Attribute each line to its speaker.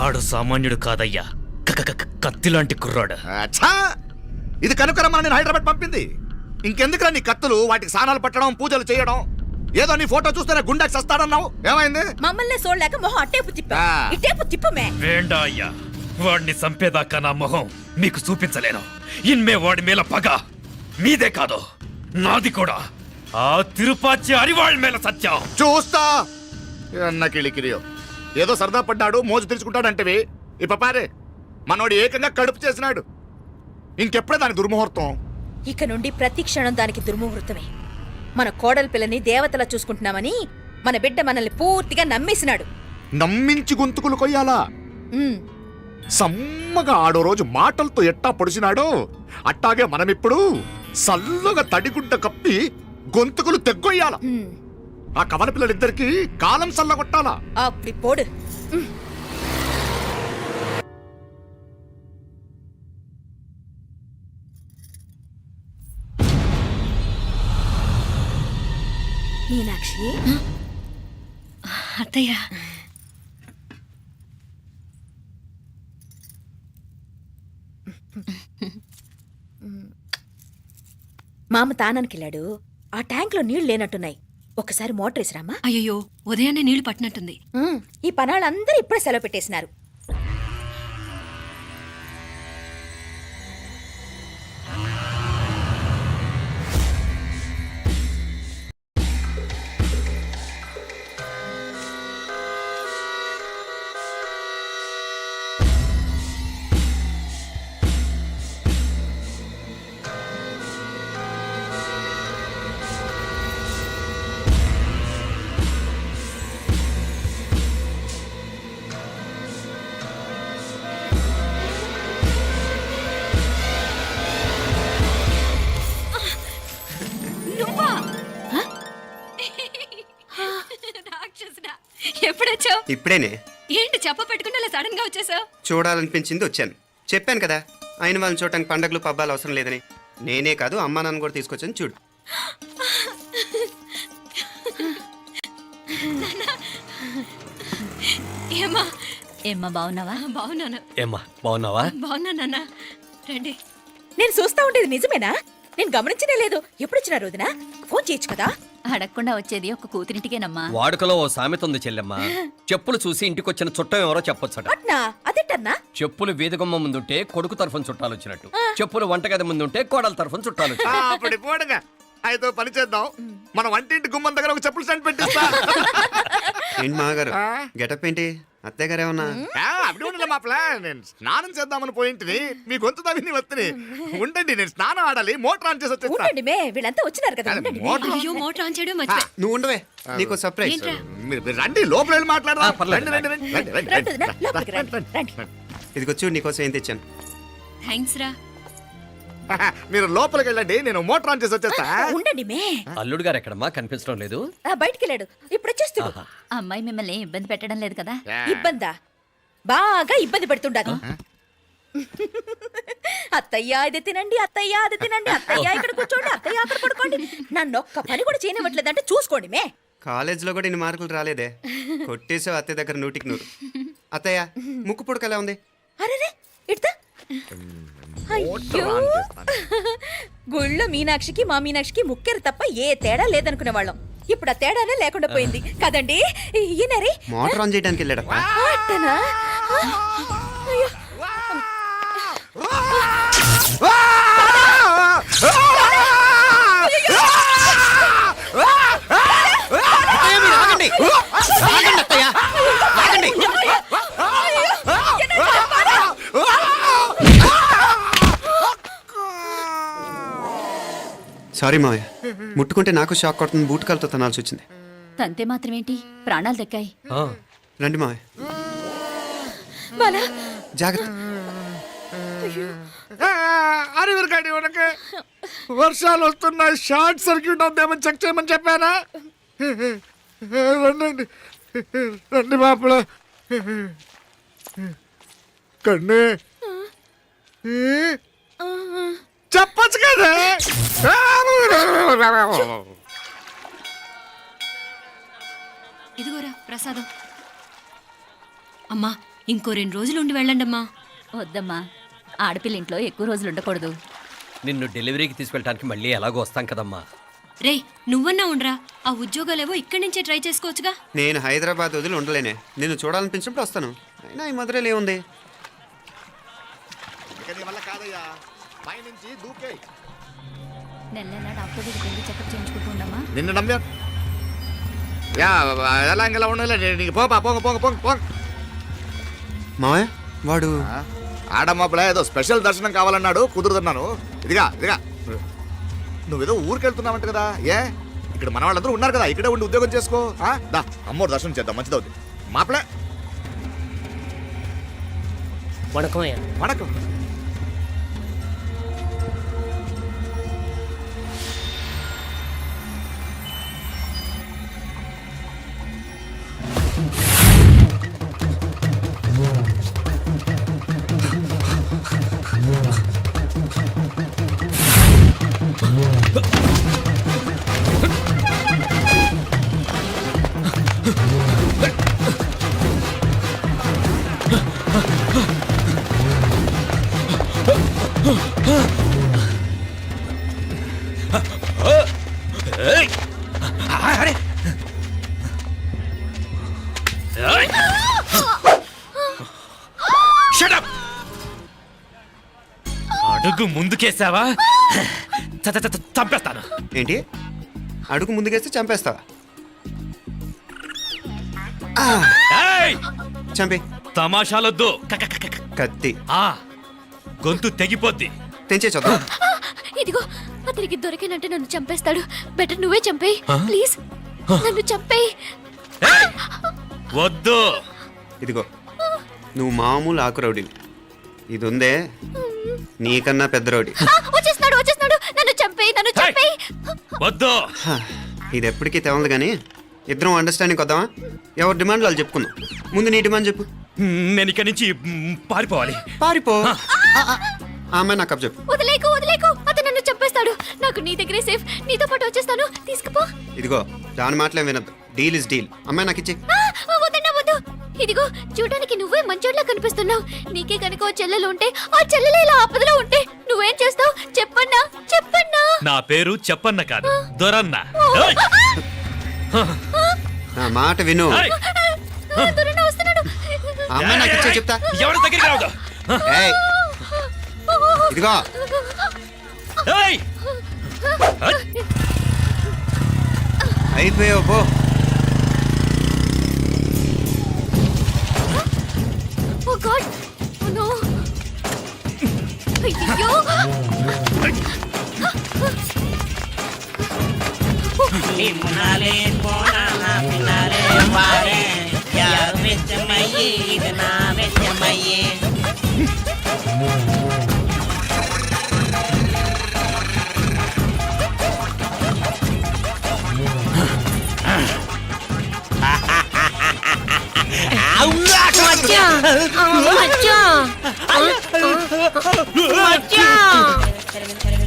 Speaker 1: ఆడు సామాన్యుడు కాదయ్యా, కత్తిలాంటి కుర్రాడు.
Speaker 2: అచ్చా, ఇది కనుకరమ్మని నేను హైదరాబాద్ పంపింది. ఇంకెందుకురా నీ కత్తులు, వాటికి స్నానాలు పట్టడం, పూజలు చేయడం? ఏదో నీ ఫోటో చూస్తేనే గుండెకి సస్తాడన్నావు, ఏమైంది?
Speaker 3: మమ్మల్ని చూడలేక మొహం అట్టేపు తిప్పా, ఇట్టేపు తిప్పమే.
Speaker 1: వేండా అయ్యా, వాడిని చంపేదాకా నా మొహం మీకు చూపించలేను. ఇన్మే వాడి మేల పగ మీదే కాదు, నాది కూడా. ఆ తిరుపాచి అరివాళ్ళ మేల సత్యం
Speaker 2: చూస్తా. కిళికిరియో ఏదో సరదా పడ్డాడు, మోజు తెలుసుకుంటాడంటవి. ఈ పపారే మనోడు ఏకంగా కడుపు చేసినాడు. ఇంకెప్పుడే దాని దుర్ముహూర్తం.
Speaker 3: ఇక నుండి ప్రతి క్షణం దానికి దుర్ముహూర్తమే. మన కోడలి పిల్లని దేవతలా చూసుకుంటున్నామని మన బిడ్డ మనల్ని పూర్తిగా నమ్మేసినాడు.
Speaker 2: నమ్మించి గొంతుకులు కొయ్యాలా? సమ్మగా ఆడో రోజు మాటలతో ఎట్టా పొడిచినాడో అట్టాగే మనమిప్పుడు సల్లుగా తడిగుడ్డ కప్పి గొంతుకులు తెగ్గొయ్యాల. ఆ కవల పిల్లలిద్దరికి కాలం సల్లగొట్టాలా.
Speaker 3: అప్పుడు పోడు. మీనాక్షి,
Speaker 4: అత్తయ్య,
Speaker 3: మామ తానానికి వెళ్ళాడు. ఆ ట్యాంక్ లో నీళ్లు లేనట్టున్నాయి. ఒకసారి మోటార్ వేసిరామా.
Speaker 4: అయ్యో, ఉదయాన్నే నీళ్లు పట్టినట్టుంది.
Speaker 3: ఈ పనాళ్ళందరూ ఇప్పుడే సెలవు పెట్టేసినారు.
Speaker 4: ఎప్పుడొచ్చావు?
Speaker 5: ఇప్పుడేనే.
Speaker 4: ఏంటి చెప్ప పెట్టుకుంటే అలా సడన్ గా వచ్చేసావు?
Speaker 5: చూడాలనిపించింది వచ్చాను. చెప్పాను కదా, ఆయన వాళ్ళని చూడటానికి పండగలు పబ్బాలు అవసరం లేదని. నేనే కాదు, అమ్మా నాన్న కూడా తీసుకొచ్చాను. చూడు.
Speaker 4: ఏమ్మా
Speaker 3: ఏమ్మా బాగున్నావా?
Speaker 4: బాగున్నాను.
Speaker 1: ఏమ్మా బాగున్నావా?
Speaker 4: బాగున్నా నాన్న. రండి.
Speaker 3: నేను చూస్తా ఉండేది నిజమేనా? నేను గమనించనే లేదు. ఎప్పుడొచ్చినా రోజున ఫోన్ చేయొచ్చు కదా.
Speaker 6: అడగకుండా వచ్చేది ఒక కూతురింటికేనమ్మా.
Speaker 1: వాడుకలో ఓ సామెత ఉంది చెల్లెమ్మ, చెప్పులు చూసి ఇంటికొచ్చిన చుట్టం ఎవరో చెప్పొచ్చట.
Speaker 3: అట్నా? అదేటన్నా?
Speaker 1: చెప్పులు వీధగుమ్మ ముందుంటే కొడుకు తరఫున చుట్టాలు వచ్చినట్టు, చెప్పులు వంటగది ముందుంటే కోడల తరఫున చుట్టాలు
Speaker 2: పోడుగా. అయితే పని చేద్దాం, మన వంటింటి గుమ్మం దగ్గర ఒక చెప్పులు స్టాండ్ పెట్టిస్తా.
Speaker 5: ఏంటి మాగారు గెటప్ ఏంటి? అత్తయ్య గారు ఏమన్నా?
Speaker 2: అప్పుడు ఉండలే మా ప్లాన్. నేను స్నానం చేద్దామని పోయింటిని, మీ గొంతు తవ్వి వస్తుంది. ఉండండి, నేను స్నానం ఆడాలి, మోటార్ ఆన్ చేసి వచ్చేస్తా.
Speaker 3: ఉండండి మే, వీళ్ళంతా వచ్చినారు కదా. ఉండండి మే.
Speaker 4: అయ్యో, మోటార్ ఆన్ చేయడం మర్చిపోయా.
Speaker 5: నువ్వు ఉండవే, నీకు సర్ప్రైజ్.
Speaker 4: ఏంట్రా?
Speaker 2: మీరు రండి, లోపల వెళ్ళి మాట్లాడదాం.
Speaker 1: పర్లేదు.
Speaker 2: రండి, రండి, రండి, రండి,
Speaker 3: రండి వదినా,
Speaker 2: రండి.
Speaker 3: లోపలికి రండి, రండి.
Speaker 5: ఇదిగో చూడు, నీకోసం ఏం తెచ్చాను.
Speaker 4: థ్యాంక్స్ రా.
Speaker 2: మీరు లోపలికి వెళ్ళండి, నేను మోటార్ ఆన్ చేసి వచ్చేస్తా.
Speaker 3: ఉండండి మే.
Speaker 1: అల్లుడు గారు ఎక్కడమ్మా? కనిపించడం లేదు.
Speaker 3: బయటికి వెళ్ళాడు, ఇప్పుడు వచ్చేస్తాడు.
Speaker 6: అమ్మాయి మిమ్మల్ని ఇబ్బంది పెట్టడం లేదు కదా?
Speaker 3: ఇబ్బందా? బాగా ఇబ్బంది పెడుతుండదు. అత్తయ్య ఇది తినండి, అత్తయ్య అది తినండి, అత్తయ్య ఇక్కడ కూర్చోండి, అత్తయ్య అక్కడ పడుకోండి. నన్ను ఒక్క పని కూడా చేయనివ్వట్లేదంటే చూసుకోండి మే.
Speaker 5: కాలేజీలో కూడా ఇన్ని మార్కులు రాలేదే. కొట్టేసావు అత్తయ్య దగ్గర 100కి 100. అత్తయ్య, ముక్కు పుడక ఎలా ఉంది?
Speaker 3: అరే ఇడతా. అయ్యో, గుళ్ళో మీనాక్షికి మా మీనాక్షికి ముక్కెరు తప్ప ఏ తేడా లేదనుకునే వాళ్ళం. ఇప్పుడు ఆ తేడానే లేకుండా పోయింది కదండి. ఈయనరే
Speaker 5: మోటార్ ఆన్ చేయడానికి వెళ్ళాడు.
Speaker 3: అట్టనా? అయ్యో.
Speaker 5: సారీ మావయ్య, ముట్టుకుంటే నాకు షాక్ కొడుతుంది. బూట్ కాలుతో తనాల్సి వచ్చింది.
Speaker 6: తంతే మాత్రమేంటి, ప్రాణాలు దక్కాయి.
Speaker 5: రండి మావయ్య, జాగ్రత్త.
Speaker 2: అరివిరకండి, ఉనకే వర్షాలు వస్తున్నాయి, షార్ట్ సర్క్యూట్ అవుతామని చెక్ చేయమని చెప్పానా? రండి రండి మాపల. కన్నే చెప్పచ్చు కదా.
Speaker 4: ఇదిగోరా ప్రసాదం. అమ్మా, ఇంకో 2 రోజులు ఉండి వెళ్ళండమ్మా.
Speaker 6: వద్దమ్మా, ఆడపిల్ల ఇంట్లో ఎక్కువ రోజులు ఉండకూడదు.
Speaker 7: నిన్ను డెలివరీకి తీసుకెళ్ళడానికి మళ్ళీ ఎలాగో వస్తాం కదమ్మా.
Speaker 4: రే నువ్వన్నా ఉండరా, ఆ ఉద్యోగాలేవో ఇక్కడి నుంచే ట్రై చేసుకోవచ్చుగా.
Speaker 5: నేను హైదరాబాద్ వదిలి ఉండలేనే. నిన్ను చూడాలనిపించినప్పుడు వస్తాను. అయినా ఈ మధురలో ఏముంది?
Speaker 2: ఇక నీ వల్ల కాదయ్యా, పైనుంచి దూకే.
Speaker 6: నెల నెల డాక్టర్ దగ్గరికి వెళ్ళి చెకప్ చేయించుకుంటూ ఉండమ్మా.
Speaker 2: నిన్ను నమ్మా యా ఎలా ఇంకెలా ఉండలే నీకు పోపా పోంగ పోంగ పోంగ పోంగ.
Speaker 5: మావయ్య వాడు
Speaker 2: ఆడమ్మప్పుడే ఏదో స్పెషల్ దర్శనం కావాలన్నాడు, కుదురుతున్నాను. ఇదిగా ఇదిగా నువ్వేదో ఊరికెళ్తున్నావంట కదా, ఏ ఇక్కడ మన వాళ్ళందరూ ఉన్నారు కదా, ఇక్కడే ఉండి ఉద్యోగం చేసుకో. దా అమ్మోరు దర్శనం చేద్దాం, మంచిదవుతుంది. మాపలే
Speaker 8: வணக்கம் ஐயா.
Speaker 2: వణకం.
Speaker 1: ఏయ్! అరే! ఏయ్! Shut up! అడుగు ముందుకేసావా చంపేస్తాను.
Speaker 5: ఏంటి? అడుగు ముందుకేస్తే చంపేస్తావా?
Speaker 1: ఏయ్!
Speaker 5: చంపే.
Speaker 1: తమాషాలొద్దు.
Speaker 5: కత్తి
Speaker 1: ఆ గొంతు తెగిపోద్ది.
Speaker 5: తెంచే చూద్దాం.
Speaker 9: ఇదిగో అతనికి దొరికినంటే నన్ను చంపేస్తాడు. బెటర్ నువ్వే చంపేయి ప్లీజ్, నన్ను చంపేయి.
Speaker 1: ఏయ్! వద్దు.
Speaker 5: ఇదిగో నువ్వు మామూలు ఆకు రౌడీవి. ఇది ఉందే నీకన్నా పెద్ద రౌడీ.
Speaker 9: వచ్చేస్తున్నాడు వచ్చేస్తున్నాడు, నన్ను చంపేయి నన్ను చంపేయి.
Speaker 1: వద్దు.
Speaker 5: హ, ఇది ఎప్పటికీ తెవలదు కానీ ఇద్దరం అండర్స్టాండింగ్ వద్దామా? ఎవరి డిమాండ్ వాళ్ళు చెప్పుకుందాం. ముందు నీ డిమాండ్ చెప్పు.
Speaker 1: నేను ఇక్కడి నుంచి పారిపోవాలి.
Speaker 5: పారిపో. ఆ అమ్మాయి నాకు చెప్పు.
Speaker 9: వదిలేకు వదిలేకు, అతను నన్ను చంపేస్తాడు. నాకు నీ దగ్గరే సేఫ్, నీతో పాటు వచ్చేస్తాను, తీసుకుపో.
Speaker 5: ఇదిగో దాని మాటలేం వినద్దు. Deal is deal. అమ్మాయి నాకు ఇచ్చే.
Speaker 9: వద్దన్నా వద్దు. ఇదిగో చూడడానికి నువ్వే మంచోట్లా కనిపిస్తున్నావు. నీకే కనుక ఓ చెల్లెలు ఉంటే, ఆ చెల్లెలు ఇలా ఆపదలో ఉంటే నువ్వేం చేస్తావు చెప్పన్నా చెప్పన్నా.
Speaker 1: నా పేరు చెప్పన్న కాదు, దొరన్న. ఏయ్!
Speaker 5: నా మాట విను.
Speaker 1: ఏయ్!
Speaker 9: దొరన్న వస్తున్నాడు.
Speaker 5: ఆ అమ్మాయి నాకు ఇచ్చే చెప్తా.
Speaker 1: ఎవరి దగ్గరికి రావద్దు.
Speaker 5: ఏయ్, ఇదిగో
Speaker 1: ఏయ్!
Speaker 5: అయిపోయావు పో.
Speaker 9: ఓ గాడ్, ఓ నో. అయ్యో,
Speaker 8: பின்னாலே போனா பின்னாலே பாரு, யார் வெச்ச மையே இது நான் வெச்ச மையே. மச்சான் மச்சான் மச்சான்